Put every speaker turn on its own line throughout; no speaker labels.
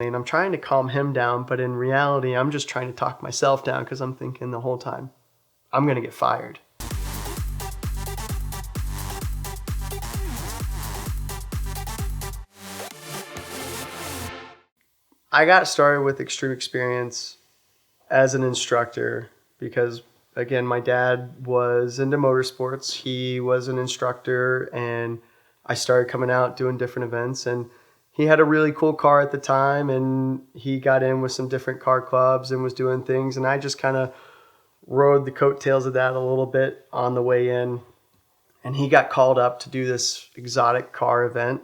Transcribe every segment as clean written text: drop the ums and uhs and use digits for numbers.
And I'm trying to calm him down, but in reality, I'm just trying to talk myself down because I'm thinking the whole time, I'm going to get fired. I got started with Extreme Experience as an instructor because, again, my dad was into motorsports. He was an instructor, and I started coming out doing different events. And he had a really cool car at the time, and he got in with some different car clubs and was doing things. And I just kind of rode the coattails of that a little bit on the way in. And he got called up to do this exotic car event.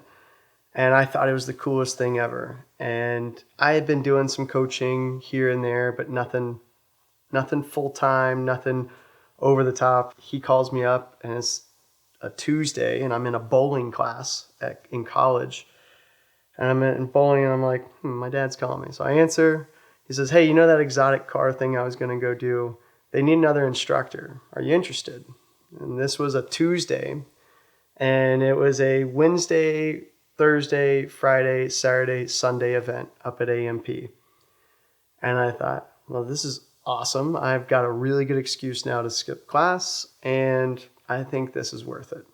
And I thought it was the coolest thing ever. And I had been doing some coaching here and there, but nothing full time, nothing over the top. He calls me up, and it's a Tuesday, and I'm in a bowling class in college. And I'm in bowling, and I'm like, my dad's calling me. So I answer. He says, hey, you know that exotic car thing I was going to go do? They need another instructor. Are you interested? And this was a Tuesday, and it was a Wednesday, Thursday, Friday, Saturday, Sunday event up at AMP. And I thought, well, this is awesome. I've got a really good excuse now to skip class, and I think this is worth it.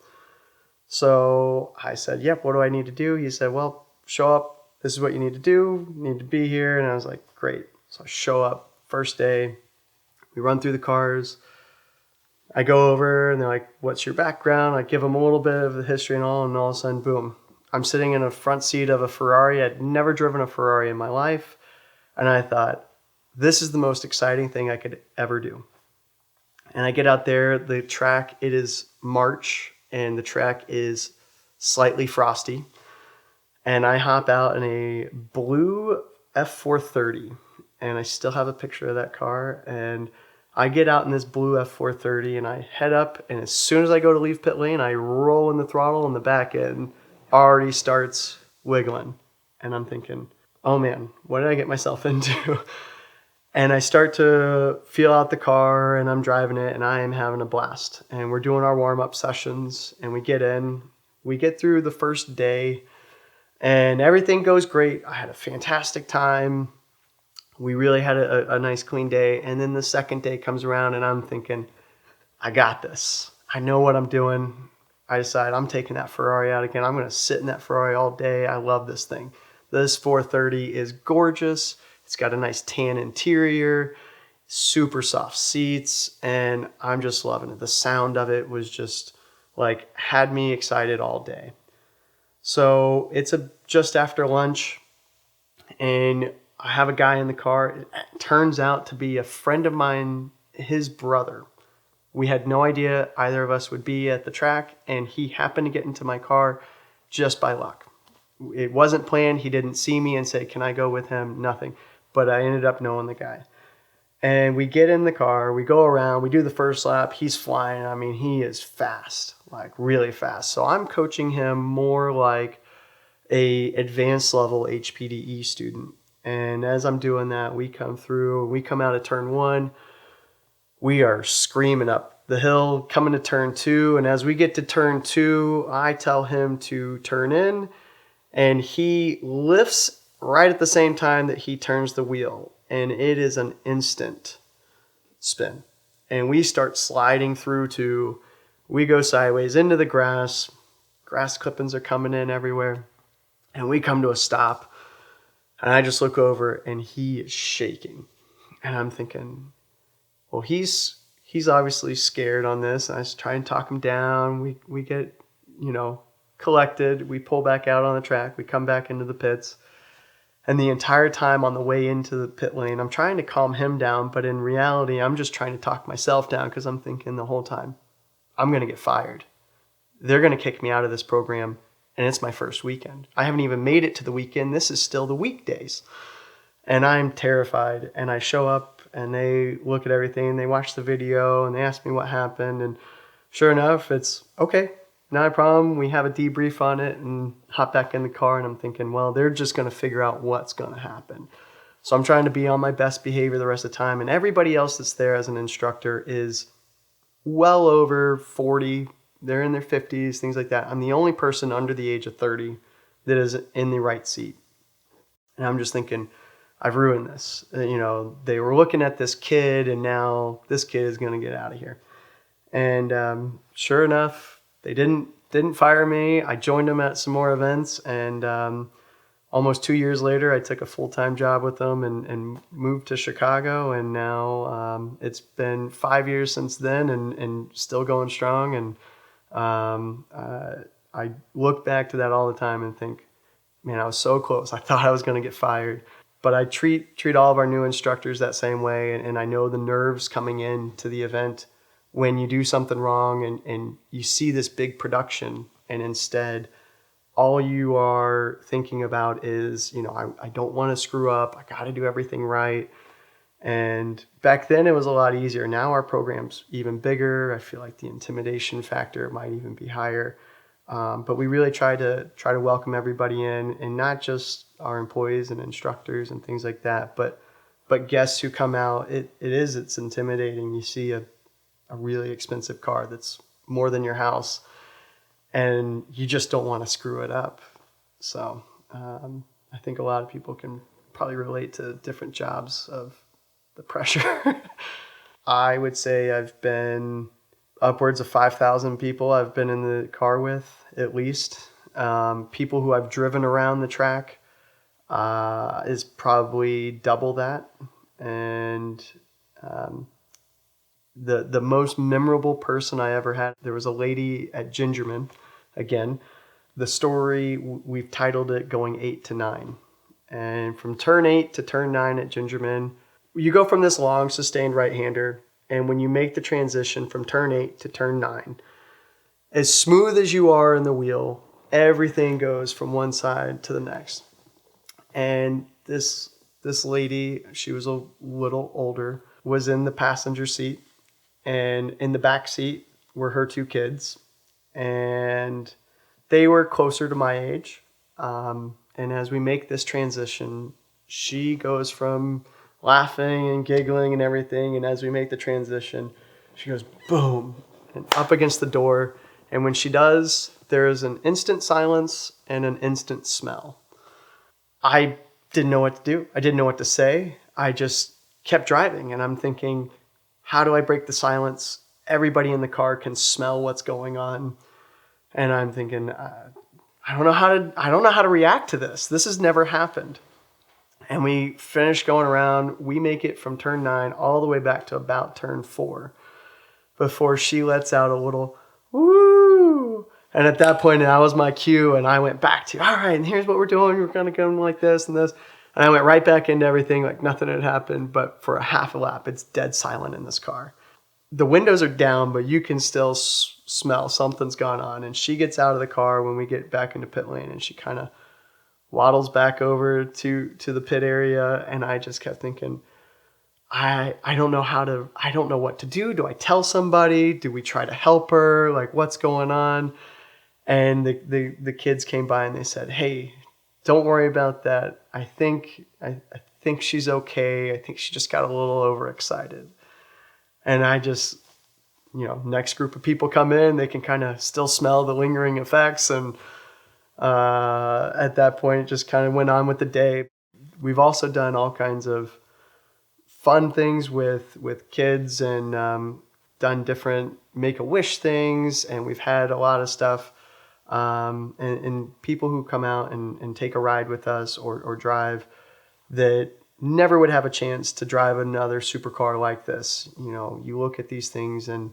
So I said, yep, what do I need to do? He said, well, show up. This is what you need to do. You need to be here. And I was like, great. So I show up first day. We run through the cars. I go over, and they're like, what's your background? I give them a little bit of the history and all of a sudden, boom. I'm sitting in a front seat of a Ferrari. I'd never driven a Ferrari in my life. And I thought, this is the most exciting thing I could ever do. And I get out there, the track, it is March, and the track is slightly frosty. And I hop out in a blue F430. And I still have a picture of that car. And I get out in this blue F430, and I head up. And as soon as I go to leave pit lane, I roll in the throttle, and the back end already starts wiggling. And I'm thinking, oh man, what did I get myself into? And I start to feel out the car, and I'm driving it, and I am having a blast. And we're doing our warm-up sessions, and we get in. We get through the first day, and everything goes great. I had a fantastic time. We really had a nice, clean day. And then the second day comes around, and I'm thinking, I got this. I know what I'm doing. I decide I'm taking that Ferrari out again. I'm going to sit in that Ferrari all day. I love this thing. This 430 is gorgeous. It's got a nice tan interior, super soft seats, and I'm just loving it. The sound of it was just like had me excited all day. So it's just after lunch, and I have a guy in the car. It turns out to be a friend of mine, his brother. We had no idea either of us would be at the track, and he happened to get into my car just by luck. It wasn't planned. He didn't see me and say, can I go with him? Nothing. But I ended up knowing the guy. And we get in the car. We go around. We do the first lap. He's flying. I mean, he is fast, like really fast. So I'm coaching him more like a advanced level HPDE student. And as I'm doing that, we come through. We come out of turn one. We are screaming up the hill, coming to turn two. And as we get to turn two, I tell him to turn in. And he lifts right at the same time that he turns the wheel. And it is an instant spin. And we start sliding through we go sideways into the grass. Grass clippings are coming in everywhere. And we come to a stop. And I just look over, and he is shaking. And I'm thinking, well, he's obviously scared on this. And I just try and talk him down. We get, collected. We pull back out on the track. We come back into the pits. And the entire time on the way into the pit lane, I'm trying to calm him down. But in reality, I'm just trying to talk myself down because I'm thinking the whole time, I'm going to get fired. They're going to kick me out of this program. And it's my first weekend. I haven't even made it to the weekend. This is still the weekdays. And I'm terrified. And I show up, and they look at everything. They watch the video, and they ask me what happened. And sure enough, it's okay. Not a problem. We have a debrief on it and hop back in the car. And I'm thinking, well, they're just going to figure out what's going to happen. So I'm trying to be on my best behavior the rest of the time. And everybody else that's there as an instructor is well over 40. They're in their 50s, things like that. I'm the only person under the age of 30 that is in the right seat. And I'm just thinking, I've ruined this. They were looking at this kid, and now this kid is going to get out of here. And sure enough, they didn't fire me. I joined them at some more events, and almost 2 years later, I took a full-time job with them and moved to Chicago. And now it's been 5 years since then, and still going strong. And I look back to that all the time and think, man, I was so close. I thought I was going to get fired. But I treat all of our new instructors that same way, and I know the nerves coming in to the event when you do something wrong and you see this big production, and instead all you are thinking about is, I don't want to screw up. I got to do everything right. And back then it was a lot easier. Now our program's even bigger. I feel like the intimidation factor might even be higher. But we really try to welcome everybody in, and not just our employees and instructors and things like that, but guests who come out. It's intimidating. You see a really expensive car that's more than your house, and you just don't want to screw it up. So I think a lot of people can probably relate to different jobs of the pressure. I would say I've been upwards of 5,000 people I've been in the car with, at least. People who I've driven around the track is probably double that. And the most memorable person I ever had, there was a lady at Gingerman. Again, the story, we've titled it Going 8 to 9. And from turn 8 to turn 9 at Gingerman, you go from this long sustained right-hander, and when you make the transition from turn 8 to turn 9, as smooth as you are in the wheel, everything goes from one side to the next. And this lady, she was a little older, was in the passenger seat, and in the back seat were her two kids, and they were closer to my age. And as we make this transition, she goes from laughing and giggling and everything, and as we make the transition, she goes boom and up against the door. And when she does, there is an instant silence and an instant smell. I didn't know what to do. I didn't know what to say. I just kept driving, and I'm thinking, how do I break the silence? Everybody in the car can smell what's going on, and I'm thinking, I don't know how to react to this. This has never happened. And we finish going around. We make it from turn 9 all the way back to about turn 4 before she lets out a little woo. And at that point, that was my cue, and I went back to, all right, and here's what we're doing. We're going to go like this and this. And I went right back into everything like nothing had happened. But for a half a lap, it's dead silent in this car. The windows are down, but you can still smell something's gone on. And she gets out of the car when we get back into pit lane, and she kind of waddles back over to the pit area. And I just kept thinking, I don't know what to do. Do I tell somebody? Do we try to help her? Like, what's going on? And the kids came by and they said, hey, don't worry about that. I think she's okay. I think she just got a little overexcited. And I just, next group of people come in, they can kind of still smell the lingering effects. And at that point, it just kind of went on with the day. We've also done all kinds of fun things with kids, and done different Make-A-Wish things. And we've had a lot of stuff. And people who come out and take a ride with us or drive that never would have a chance to drive another supercar like this. You look at these things, and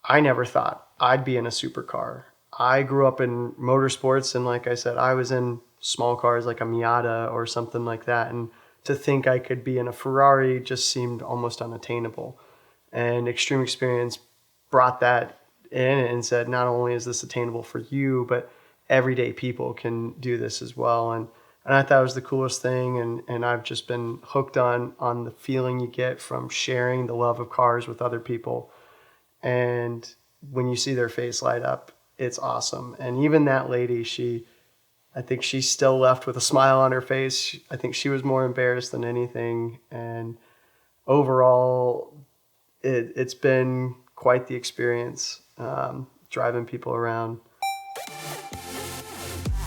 I never thought I'd be in a supercar. I grew up in motorsports, and like I said, I was in small cars like a Miata or something like that. And to think I could be in a Ferrari just seemed almost unattainable. And Extreme Experience brought that in and said, not only is this attainable for you, but everyday people can do this as well. And I thought it was the coolest thing. And I've just been hooked on the feeling you get from sharing the love of cars with other people. And when you see their face light up, it's awesome. And even that lady, I think she's still left with a smile on her face. I think she was more embarrassed than anything. And overall, it's been quite the experience, driving people around.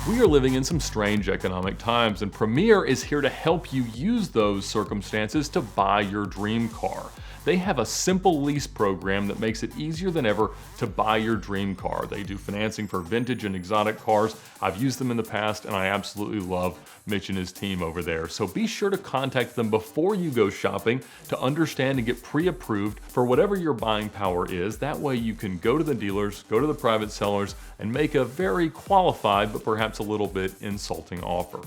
We are living in some strange economic times, and Premier is here to help you use those circumstances to buy your dream car. They have a simple lease program that makes it easier than ever to buy your dream car. They do financing for vintage and exotic cars. I've used them in the past, and I absolutely love Mitch and his team over there. So be sure to contact them before you go shopping to understand and get pre-approved for whatever your buying power is. That way you can go to the dealers, go to the private sellers, and make a very qualified but perhaps a little bit insulting offer.